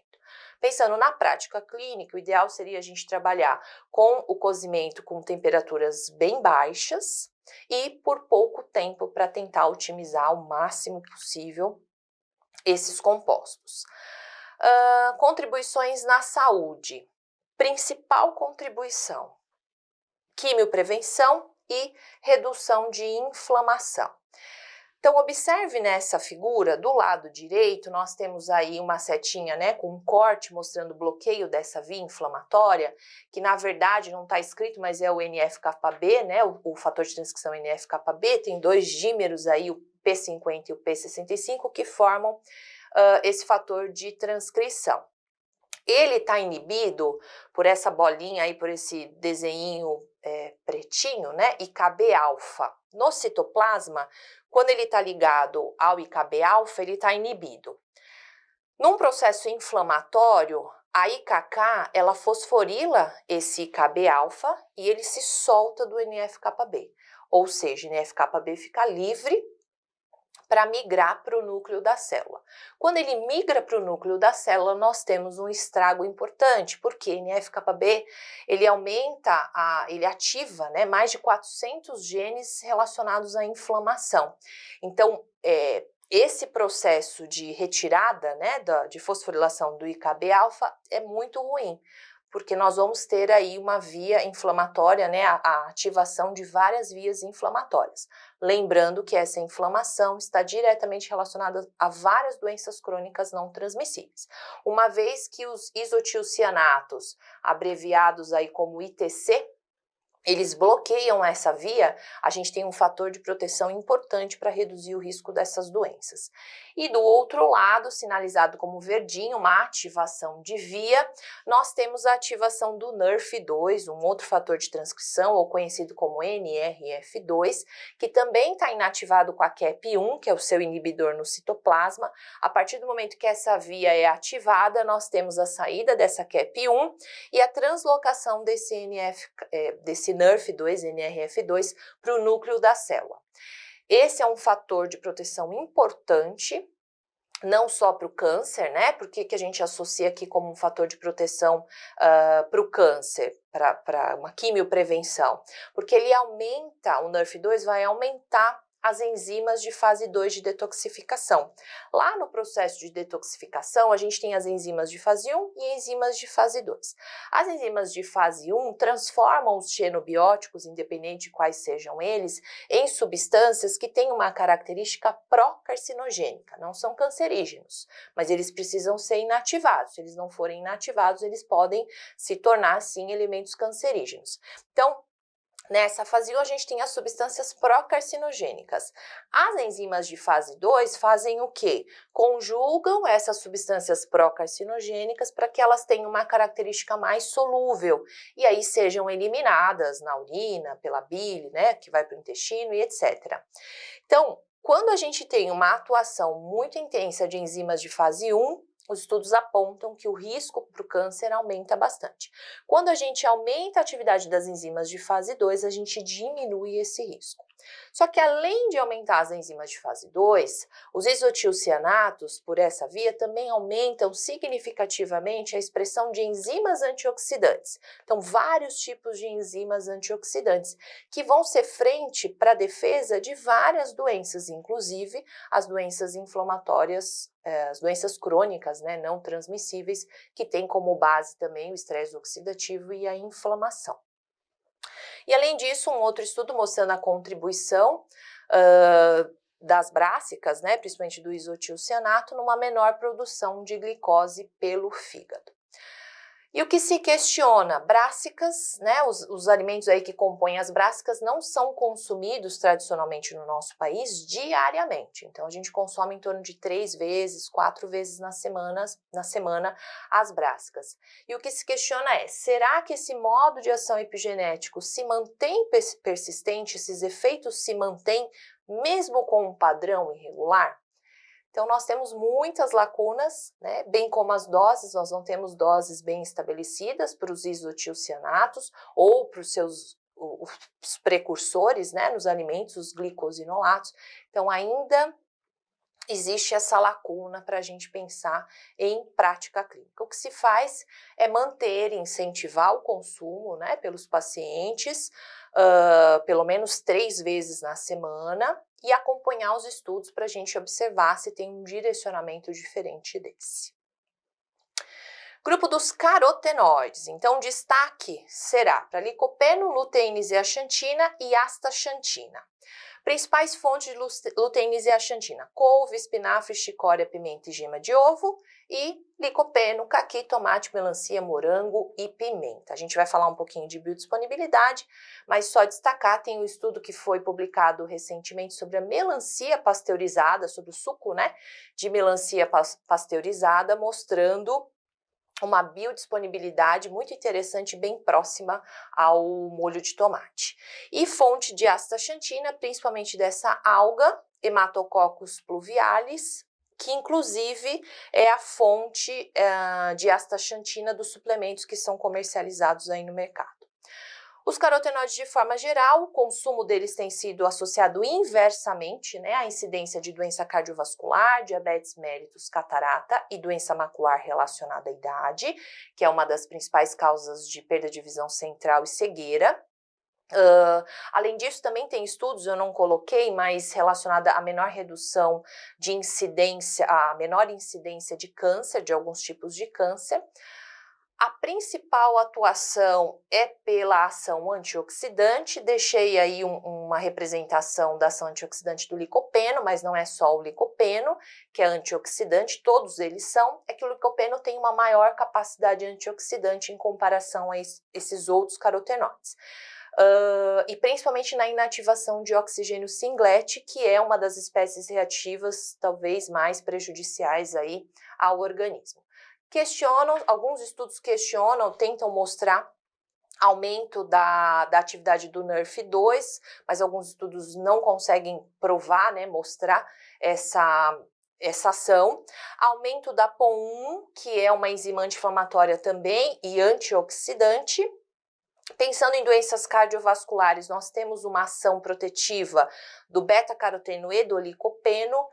Speaker 1: Pensando na prática clínica, o ideal seria a gente trabalhar com o cozimento com temperaturas bem baixas e por pouco tempo para tentar otimizar o máximo possível esses compostos. Contribuições na saúde. Principal contribuição: quimioprevenção e redução de inflamação. Então, observe nessa figura, do lado direito, nós temos aí uma setinha, né, com um corte mostrando o bloqueio dessa via inflamatória, que na verdade não está escrito, mas é o NF-κB, né, o fator de transcrição NF-κB, tem dois dímeros aí, o P50 e o P65, que formam esse fator de transcrição. Ele está inibido por essa bolinha aí, por esse desenho pretinho, né, IKB-alfa. No citoplasma, quando ele está ligado ao IKB-alfa, ele está inibido. Num processo inflamatório, a IKK, ela fosforila esse IKB-alfa e ele se solta do NF-κB. Ou seja, o NF-κB fica livre para migrar para o núcleo da célula. Quando ele migra para o núcleo da célula, nós temos um estrago importante, porque NF-κB, ele ele ativa, né, mais de 400 genes relacionados à inflamação. Então, esse processo de retirada, né, de fosforilação do IKB-alfa é muito ruim, porque nós vamos ter aí uma via inflamatória, né, a ativação de várias vias inflamatórias. Lembrando que essa inflamação está diretamente relacionada a várias doenças crônicas não transmissíveis. Uma vez que os isotilcianatos, abreviados aí como ITC, eles bloqueiam essa via, a gente tem um fator de proteção importante para reduzir o risco dessas doenças. E do outro lado, sinalizado como verdinho, uma ativação de via, nós temos a ativação do NRF2, um outro fator de transcrição, ou conhecido como NRF2, que também está inativado com a CAP1, que é o seu inibidor no citoplasma. A partir do momento que essa via é ativada, nós temos a saída dessa CAP1 e a translocação desse NRF2, NRF2, para o núcleo da célula. Esse é um fator de proteção importante, não só para o câncer, né? Por que a gente associa aqui como um fator de proteção para o câncer, para uma quimioprevenção? Porque ele aumenta, o NRF2 vai aumentar as enzimas de fase 2 de detoxificação. Lá no processo de detoxificação, a gente tem as enzimas de fase 1 e enzimas de fase 2. As enzimas de fase 1 transformam os xenobióticos, independente de quais sejam eles, em substâncias que têm uma característica pró-carcinogênica, não são cancerígenos, mas eles precisam ser inativados. Se eles não forem inativados, eles podem se tornar, sim, elementos cancerígenos. Então, nessa fase 1, a gente tem as substâncias pró-carcinogênicas. As enzimas de fase 2 fazem o quê? Conjugam essas substâncias pró-carcinogênicas para que elas tenham uma característica mais solúvel e aí sejam eliminadas na urina, pela bile, né, que vai para o intestino e etc. Então, quando a gente tem uma atuação muito intensa de enzimas de fase 1, os estudos apontam que o risco para o câncer aumenta bastante. Quando a gente aumenta a atividade das enzimas de fase 2, a gente diminui esse risco. Só que além de aumentar as enzimas de fase 2, os isotilcianatos, por essa via, também aumentam significativamente a expressão de enzimas antioxidantes. Então, vários tipos de enzimas antioxidantes que vão ser frente para a defesa de várias doenças, inclusive as doenças inflamatórias, as doenças crônicas, né, não transmissíveis, que tem como base também o estresse oxidativo e a inflamação. E além disso, um outro estudo mostrando a contribuição das brássicas, né, principalmente do isotilcianato, numa menor produção de glicose pelo fígado. E o que se questiona? Brássicas, né, os alimentos aí que compõem as brássicas não são consumidos tradicionalmente no nosso país diariamente. Então, a gente consome em torno de 3 vezes, 4 vezes na semana as brássicas. E o que se questiona é, será que esse modo de ação epigenético se mantém persistente, esses efeitos se mantêm mesmo com um padrão irregular? Então, nós temos muitas lacunas, né? Bem como as doses, nós não temos doses bem estabelecidas para os isotilcianatos ou para os precursores, né, nos alimentos, os glicosinolatos. Então, ainda existe essa lacuna para a gente pensar em prática clínica. O que se faz é manter e incentivar o consumo, né, pelos pacientes, pelo menos 3 vezes na semana, e acompanhar os estudos para a gente observar se tem um direcionamento diferente desse. Grupo dos carotenoides, então destaque será para licopeno, luteína e zeaxantina e astaxantina. Principais fontes de luteína e zeaxantina: couve, espinafre, chicória, pimenta e gema de ovo, e licopeno, caqui, tomate, melancia, morango e pimenta. A gente vai falar um pouquinho de biodisponibilidade, mas só destacar, tem um estudo que foi publicado recentemente sobre a melancia pasteurizada, sobre o suco, né, de melancia pasteurizada, mostrando uma biodisponibilidade muito interessante, bem próxima ao molho de tomate. E fonte de astaxantina, principalmente dessa alga, Hematococcus pluvialis, que inclusive é a fonte de astaxantina dos suplementos que são comercializados aí no mercado. Os carotenoides, de forma geral, o consumo deles tem sido associado inversamente, né, à incidência de doença cardiovascular, diabetes mellitus, catarata e doença macular relacionada à idade, que é uma das principais causas de perda de visão central e cegueira. Além disso, também tem estudos, eu não coloquei, mas relacionada à menor redução de incidência, a menor incidência de câncer, de alguns tipos de câncer. A principal atuação é pela ação antioxidante, deixei aí uma representação da ação antioxidante do licopeno, mas não é só o licopeno que é antioxidante, todos eles são, é que o licopeno tem uma maior capacidade antioxidante em comparação a esses outros carotenoides. E principalmente na inativação de oxigênio singlet, que é uma das espécies reativas talvez mais prejudiciais aí ao organismo. Alguns estudos questionam, tentam mostrar aumento da atividade do NRF2, mas alguns estudos não conseguem provar, né, mostrar essa ação. Aumento da POM1, que é uma enzima anti-inflamatória também e antioxidante. Pensando em doenças cardiovasculares, nós temos uma ação protetiva do beta-caroteno e do licopeno.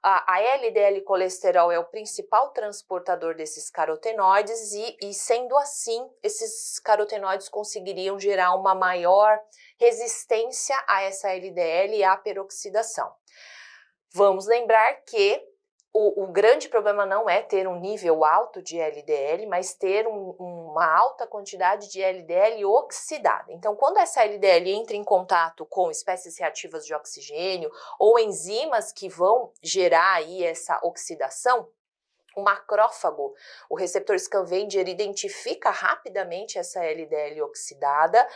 Speaker 1: A LDL colesterol é o principal transportador desses carotenoides e sendo assim, esses carotenoides conseguiriam gerar uma maior resistência a essa LDL e à peroxidação. Vamos lembrar que o grande problema não é ter um nível alto de LDL, mas ter uma alta quantidade de LDL oxidada. Então, quando essa LDL entra em contato com espécies reativas de oxigênio ou enzimas que vão gerar aí essa oxidação, o macrófago, o receptor Scavenger, identifica rapidamente essa LDL oxidada.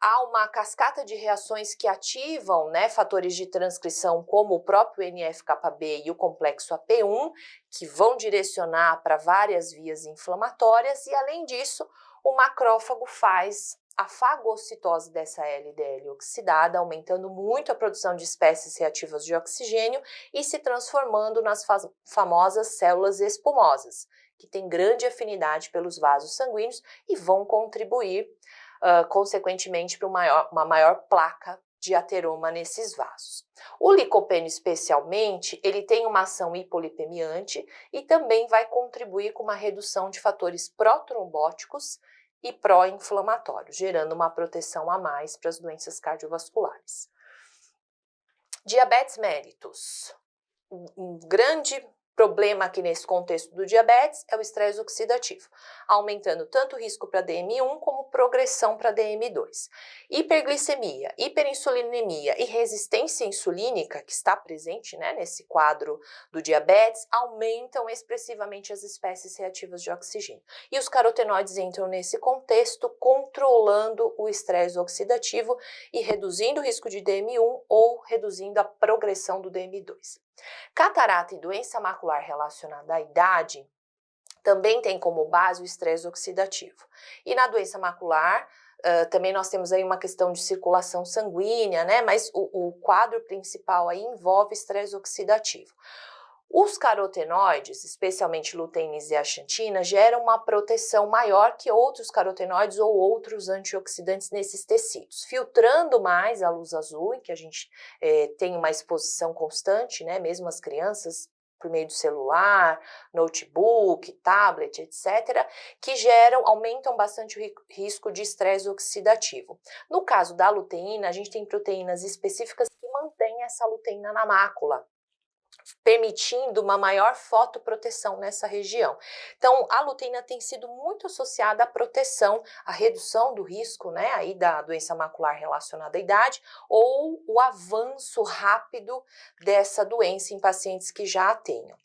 Speaker 1: Há uma cascata de reações que ativam, né, fatores de transcrição como o próprio NF-κB e o complexo AP1, que vão direcionar para várias vias inflamatórias, e além disso, o macrófago faz a fagocitose dessa LDL oxidada, aumentando muito a produção de espécies reativas de oxigênio e se transformando nas famosas células espumosas, que têm grande afinidade pelos vasos sanguíneos e vão contribuir consequentemente para uma maior placa de ateroma nesses vasos. O licopeno especialmente, ele tem uma ação hipolipemiante e também vai contribuir com uma redução de fatores protrombóticos e pró-inflamatórios, gerando uma proteção a mais para as doenças cardiovasculares. Diabetes mellitus. Um grande problema aqui nesse contexto do diabetes é o estresse oxidativo, aumentando tanto o risco para DM1 como progressão para DM2. Hiperglicemia, hiperinsulinemia e resistência insulínica, que está presente, né, nesse quadro do diabetes, aumentam expressivamente as espécies reativas de oxigênio. E os carotenoides entram nesse contexto, controlando o estresse oxidativo e reduzindo o risco de DM1 ou reduzindo a progressão do DM2. Catarata e doença macular relacionada à idade também tem como base o estresse oxidativo. E na doença macular, também nós temos aí uma questão de circulação sanguínea, né? Mas o quadro principal aí envolve estresse oxidativo. Os carotenoides, especialmente luteína e zeaxantina, geram uma proteção maior que outros carotenoides ou outros antioxidantes nesses tecidos, filtrando mais a luz azul, em que a gente tem uma exposição constante, né, mesmo as crianças, por meio do celular, notebook, tablet, etc., que aumentam bastante o risco de estresse oxidativo. No caso da luteína, a gente tem proteínas específicas que mantêm essa luteína na mácula, permitindo uma maior fotoproteção nessa região. Então, a luteína tem sido muito associada à proteção, à redução do risco, né, aí da doença macular relacionada à idade ou o avanço rápido dessa doença em pacientes que já a tenham.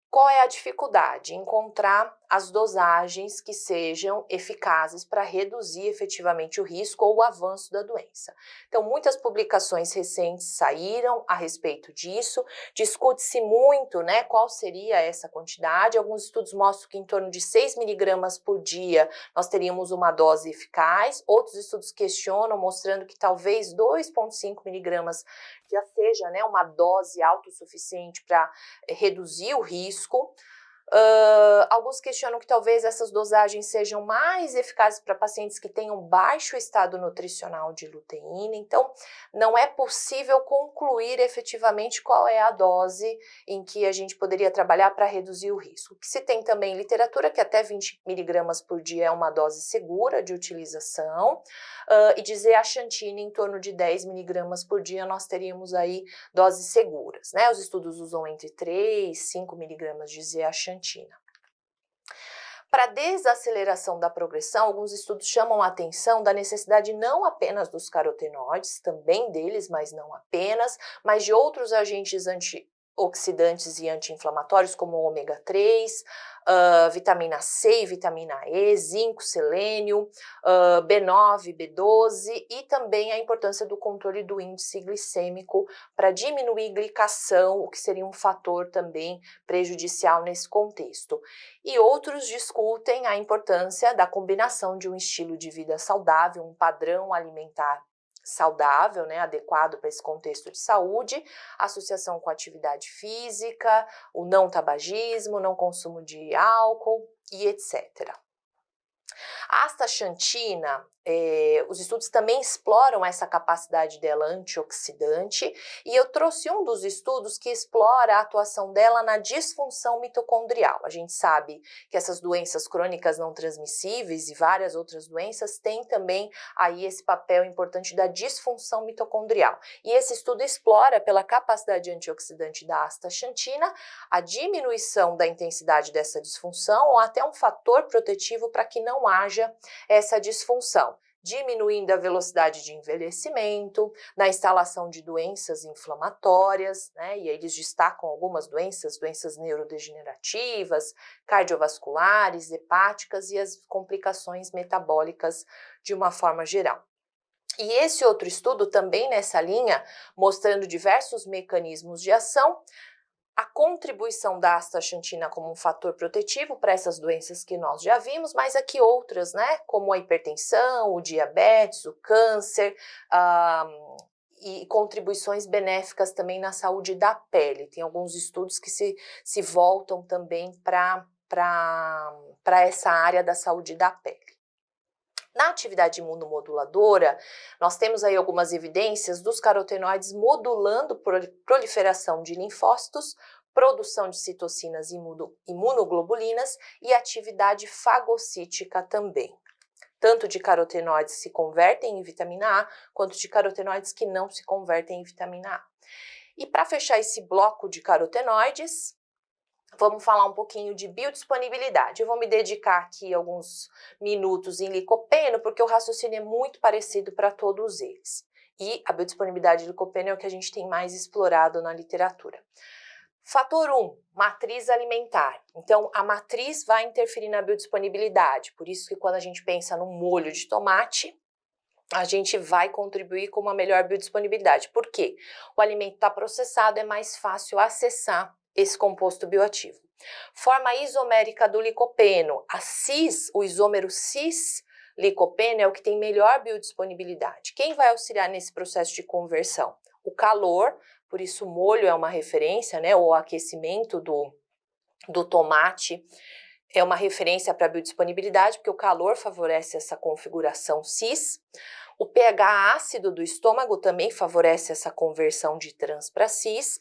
Speaker 1: Qual é a dificuldade? Encontrar as dosagens que sejam eficazes para reduzir efetivamente o risco ou o avanço da doença. Então, muitas publicações recentes saíram a respeito disso, discute-se muito, né, qual seria essa quantidade. Alguns estudos mostram que em torno de 6 miligramas por dia nós teríamos uma dose eficaz, outros estudos questionam, mostrando que talvez 2,5 miligramas já seja, né, uma dose autossuficiente para reduzir o risco. Alguns questionam que talvez essas dosagens sejam mais eficazes para pacientes que tenham baixo estado nutricional de luteína, então não é possível concluir efetivamente qual é a dose em que a gente poderia trabalhar para reduzir o risco. O que se tem também em literatura que até 20 miligramas por dia é uma dose segura de utilização, e de zeaxantina em torno de 10 miligramas por dia nós teríamos aí doses seguras, né? Os estudos usam entre 3 e 5 miligramas de zeaxantina. Para desaceleração da progressão, alguns estudos chamam a atenção da necessidade não apenas dos carotenoides, também deles, mas não apenas, mas de outros agentes antioxidantes e anti-inflamatórios como o ômega 3, vitamina C e vitamina E, zinco, selênio, B9, B12 e também a importância do controle do índice glicêmico para diminuir glicação, o que seria um fator também prejudicial nesse contexto. E outros discutem a importância da combinação de um estilo de vida saudável, um padrão alimentar saudável, né, adequado para esse contexto de saúde, associação com atividade física, o não tabagismo, não consumo de álcool e etc. A astaxantina, os estudos também exploram essa capacidade dela antioxidante e eu trouxe um dos estudos que explora a atuação dela na disfunção mitocondrial. A gente sabe que essas doenças crônicas não transmissíveis e várias outras doenças têm também aí esse papel importante da disfunção mitocondrial. E esse estudo explora pela capacidade antioxidante da astaxantina a diminuição da intensidade dessa disfunção ou até um fator protetivo para que não haja essa disfunção, diminuindo a velocidade de envelhecimento, na instalação de doenças inflamatórias, né? E aí eles destacam algumas doenças neurodegenerativas, cardiovasculares, hepáticas e as complicações metabólicas de uma forma geral. E esse outro estudo também nessa linha, mostrando diversos mecanismos de ação, a contribuição da astaxantina como um fator protetivo para essas doenças que nós já vimos, mas aqui outras, né, como a hipertensão, o diabetes, o câncer, e contribuições benéficas também na saúde da pele. Tem alguns estudos que se voltam também para essa área da saúde da pele. Na atividade imunomoduladora, nós temos aí algumas evidências dos carotenoides modulando proliferação de linfócitos, produção de citocinas e imunoglobulinas e atividade fagocítica também. Tanto de carotenoides que se convertem em vitamina A, quanto de carotenoides que não se convertem em vitamina A. E para fechar esse bloco de carotenoides, vamos falar um pouquinho de biodisponibilidade. Eu vou me dedicar aqui alguns minutos em licopeno, porque o raciocínio é muito parecido para todos eles. E a biodisponibilidade de licopeno é o que a gente tem mais explorado na literatura. Fator 1, matriz alimentar. Então, a matriz vai interferir na biodisponibilidade. Por isso que quando a gente pensa no molho de tomate, a gente vai contribuir com uma melhor biodisponibilidade. Por quê? O alimento está processado, é mais fácil acessar esse composto bioativo. Forma isomérica do licopeno. O isômero cis-licopeno é o que tem melhor biodisponibilidade. Quem vai auxiliar nesse processo de conversão? O calor, por isso o molho é uma referência, né? O aquecimento do tomate é uma referência para a biodisponibilidade, porque o calor favorece essa configuração cis. O pH ácido do estômago também favorece essa conversão de trans para cis.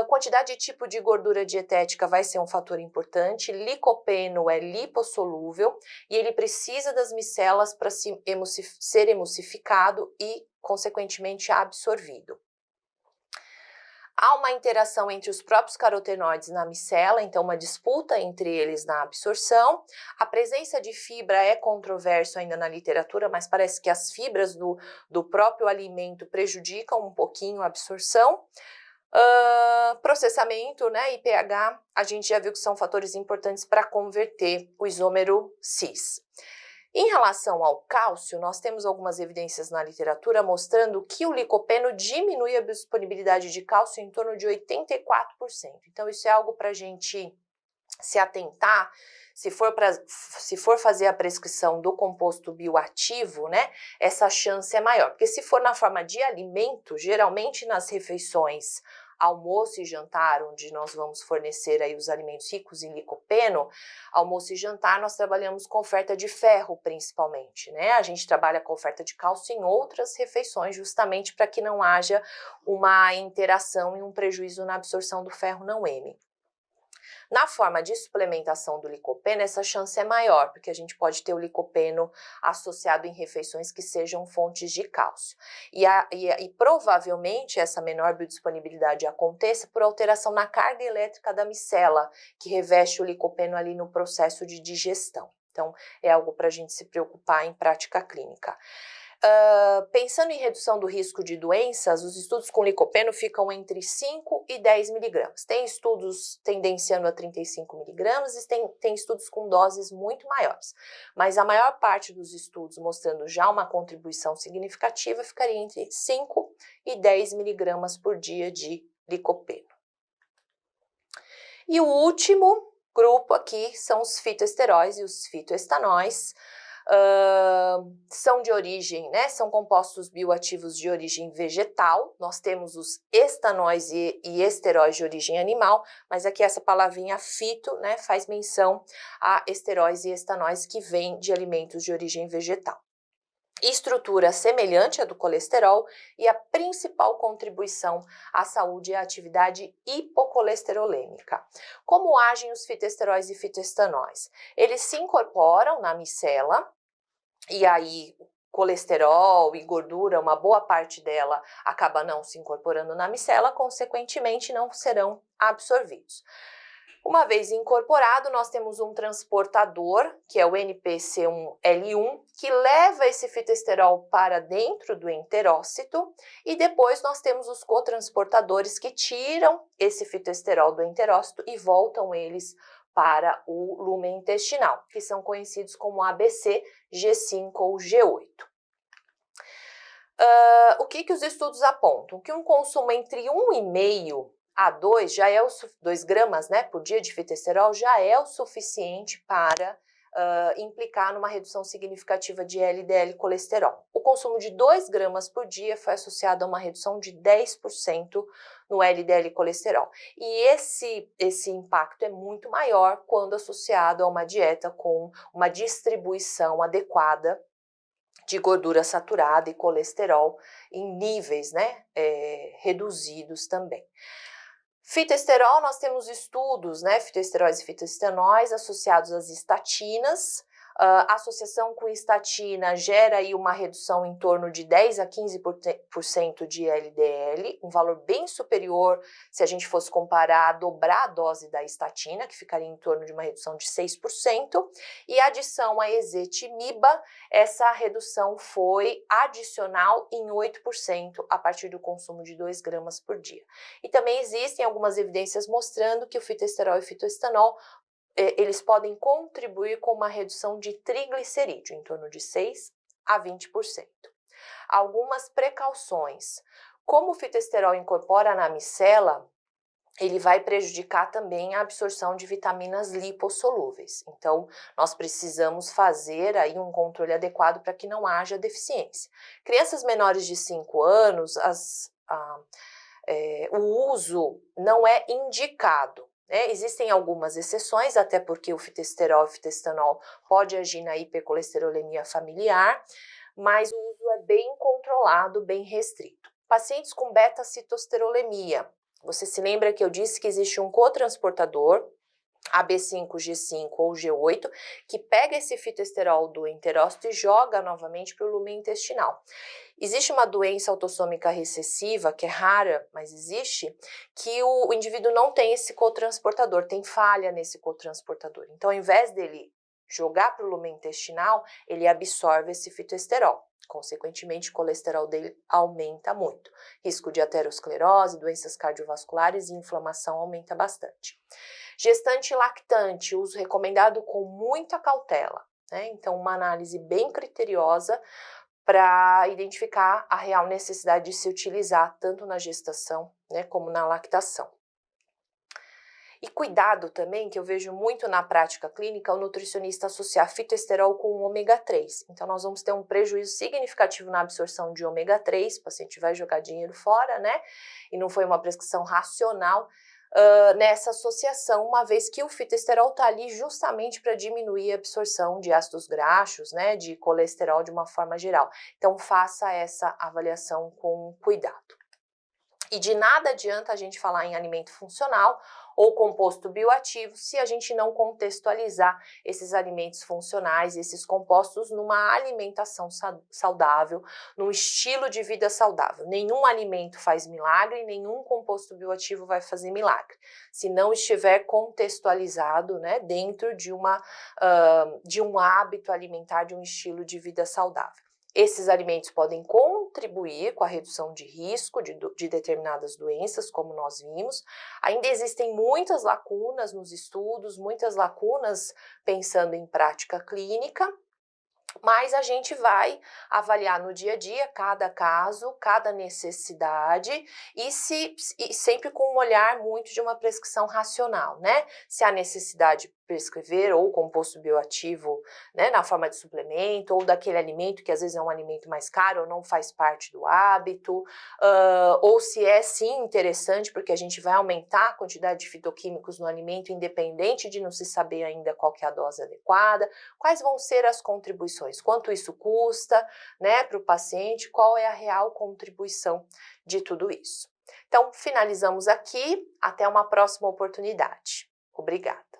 Speaker 1: Quantidade e tipo de gordura dietética vai ser um fator importante. Licopeno é lipossolúvel e ele precisa das micelas para ser emulsificado e, consequentemente, absorvido. Há uma interação entre os próprios carotenoides na micela, então uma disputa entre eles na absorção. A presença de fibra é controverso ainda na literatura, mas parece que as fibras do próprio alimento prejudicam um pouquinho a absorção. Processamento, né, e pH, a gente já viu que são fatores importantes para converter o isômero cis. Em relação ao cálcio, nós temos algumas evidências na literatura mostrando que o licopeno diminui a disponibilidade de cálcio em torno de 84%. Então, isso é algo para a gente se atentar, se for fazer a prescrição do composto bioativo, né, essa chance é maior. Porque se for na forma de alimento, geralmente nas refeições almoço e jantar, onde nós vamos fornecer aí os alimentos ricos em licopeno, almoço e jantar nós trabalhamos com oferta de ferro principalmente, né? A gente trabalha com oferta de cálcio em outras refeições justamente para que não haja uma interação e um prejuízo na absorção do ferro não M. Na forma de suplementação do licopeno, essa chance é maior, porque a gente pode ter o licopeno associado em refeições que sejam fontes de cálcio. E provavelmente essa menor biodisponibilidade aconteça por alteração na carga elétrica da micela, que reveste o licopeno ali no processo de digestão. Então, é algo para a gente se preocupar em prática clínica. Pensando em redução do risco de doenças, os estudos com licopeno ficam entre 5 e 10 miligramas. Tem estudos tendenciando a 35 miligramas e tem estudos com doses muito maiores. Mas a maior parte dos estudos mostrando já uma contribuição significativa ficaria entre 5 e 10 miligramas por dia de licopeno. E o último grupo aqui são os fitoesteróis e os fitoestanóis. São de origem, né? São compostos bioativos de origem vegetal. Nós temos os estanóis e esteróis de origem animal, mas aqui essa palavrinha fito, né, faz menção a esteróis e estanóis que vêm de alimentos de origem vegetal. Estrutura semelhante à do colesterol e a principal contribuição à saúde é a atividade hipocolesterolêmica. Como agem os fitoesteróis e fitoestanóis? Eles se incorporam na micela e aí colesterol e gordura, uma boa parte dela acaba não se incorporando na micela, consequentemente não serão absorvidos. Uma vez incorporado, nós temos um transportador, que é o NPC1L1, que leva esse fitoesterol para dentro do enterócito, e depois nós temos os cotransportadores que tiram esse fitoesterol do enterócito e voltam eles para o lumen intestinal, que são conhecidos como ABC, G5 ou G8. O que os estudos apontam? Que um consumo entre 1,5 a 2 já é 2 gramas, né, por dia de fitoesterol já é o suficiente para implicar numa redução significativa de LDL colesterol. O consumo de 2 gramas por dia foi associado a uma redução de 10% no LDL colesterol. E esse impacto é muito maior quando associado a uma dieta com uma distribuição adequada de gordura saturada e colesterol em níveis, né, reduzidos também. Fitoesterol, nós temos estudos, né, fitoesteróis e fitoestanóis associados às estatinas. A associação com estatina gera aí uma redução em torno de 10 a 15% de LDL, um valor bem superior se a gente fosse comparar, dobrar a dose da estatina, que ficaria em torno de uma redução de 6%, e a adição a ezetimiba, essa redução foi adicional em 8% a partir do consumo de 2 gramas por dia. E também existem algumas evidências mostrando que o fitoesterol e o fitoestanol eles podem contribuir com uma redução de triglicerídeo, em torno de 6 a 20%. Algumas precauções. Como o fitoesterol incorpora na micela, ele vai prejudicar também a absorção de vitaminas lipossolúveis. Então, nós precisamos fazer aí um controle adequado para que não haja deficiência. Crianças menores de 5 anos, o uso não é indicado. Existem algumas exceções, até porque o fitosterol e o fitoestanol pode agir na hipercolesterolemia familiar, mas o uso é bem controlado, bem restrito. Pacientes com beta-citosterolemia, você se lembra que eu disse que existe um cotransportador, AB5, G5 ou G8, que pega esse fitoesterol do enterócito e joga novamente para o lumen intestinal. Existe uma doença autossômica recessiva, que é rara, mas existe, que o indivíduo não tem esse cotransportador, tem falha nesse cotransportador. Então, ao invés dele jogar para o lumen intestinal, ele absorve esse fitoesterol. Consequentemente, o colesterol dele aumenta muito. Risco de aterosclerose, doenças cardiovasculares e inflamação aumenta bastante. Gestante e lactante, uso recomendado com muita cautela, né? Então, uma análise bem criteriosa para identificar a real necessidade de se utilizar tanto na gestação, né, como na lactação. E cuidado também, que eu vejo muito na prática clínica, o nutricionista associar fitoesterol com o ômega 3. Então, nós vamos ter um prejuízo significativo na absorção de ômega 3, o paciente vai jogar dinheiro fora, né? E não foi uma prescrição racional nessa associação, uma vez que o fitoesterol está ali justamente para diminuir a absorção de ácidos graxos, né? De colesterol de uma forma geral. Então, faça essa avaliação com cuidado. E de nada adianta a gente falar em alimento funcional ou composto bioativo se a gente não contextualizar esses alimentos funcionais, esses compostos numa alimentação saudável, num estilo de vida saudável. Nenhum alimento faz milagre e nenhum composto bioativo vai fazer milagre, se não estiver contextualizado, né, dentro de um hábito alimentar, de um estilo de vida saudável. Esses alimentos podem contribuir com a redução de risco de determinadas doenças, como nós vimos. Ainda existem muitas lacunas nos estudos, muitas lacunas pensando em prática clínica, mas a gente vai avaliar no dia a dia cada caso, cada necessidade e sempre com um olhar muito de uma prescrição racional, né? Se há necessidade de prescrever ou composto bioativo, né, na forma de suplemento, ou daquele alimento que às vezes é um alimento mais caro ou não faz parte do hábito, ou se é sim interessante porque a gente vai aumentar a quantidade de fitoquímicos no alimento independente de não se saber ainda qual que é a dose adequada, quais vão ser as contribuições, quanto isso custa, né, para o paciente, qual é a real contribuição de tudo isso. Então, finalizamos aqui, até uma próxima oportunidade. Obrigada.